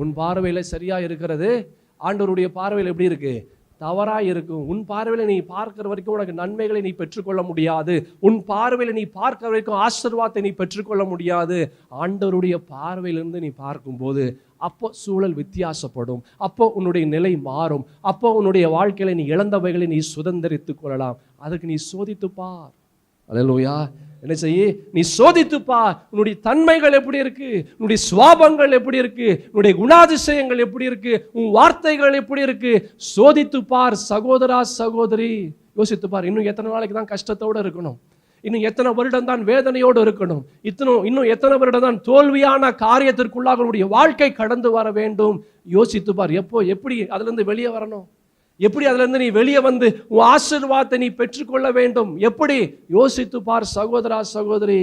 உன் பார்வையில் சரியா இருக்கிறது ஆண்டவருடைய பார்வையில் எப்படி இருக்கு? தவறா இருக்கும். உன் பார்வையில் நீ பார்க்கிற வரைக்கும் உனக்கு நன்மைகளை நீ பெற்றுக்கொள்ள முடியாது. உன் பார்வையில் நீ பார்க்கிற வரைக்கும் ஆசீர்வாதத்தை நீ பெற்றுக்கொள்ள முடியாது. ஆண்டவருடைய பார்வையிலிருந்து நீ பார்க்கும்போது அப்போ சூழல் வித்தியாசப்படும். அப்போ உன்னுடைய நிலை மாறும். அப்போ உன்னுடைய வாழ்க்கையில நீ இழந்தவைகளை நீ சுதந்திரித்துக் கொள்ளலாம். அதுக்கு நீ சோதித்து பார். அல்லேலூயா. என்ன செய்ய? நீ சோதித்து பார். உன்னுடைய தன்மைகள் எப்படி இருக்கு, உன்னுடைய சுவாபங்கள் எப்படி இருக்கு, உன்னுடைய குணாதிசயங்கள் எப்படி இருக்கு, உன் வார்த்தைகள் எப்படி இருக்கு, சோதித்து பார். சகோதரா சகோதரி, யோசித்து பார். இன்னும் எத்தனை நாளைக்கு தான் கஷ்டத்தோடு இருக்கணும்? இன்னும் எத்தனை வருடம் தான் வேதனையோடு இருக்கணும்? இன்னும் எத்தனை வருடம் தான் தோல்வியான காரியத்திற்குள்ளாக உன்னுடைய வாழ்க்கை கடந்து வர வேண்டும்? யோசித்து பார். எப்படி அதுல இருந்து வெளியே வரணும்? எப்படி அதுல இருந்து நீ வெளியே வந்து உன் ஆசீர்வாதத்தை நீ பெற்றுக்கொள்ள வேண்டும்? எப்படி? யோசித்து பார் சகோதரா சகோதரி.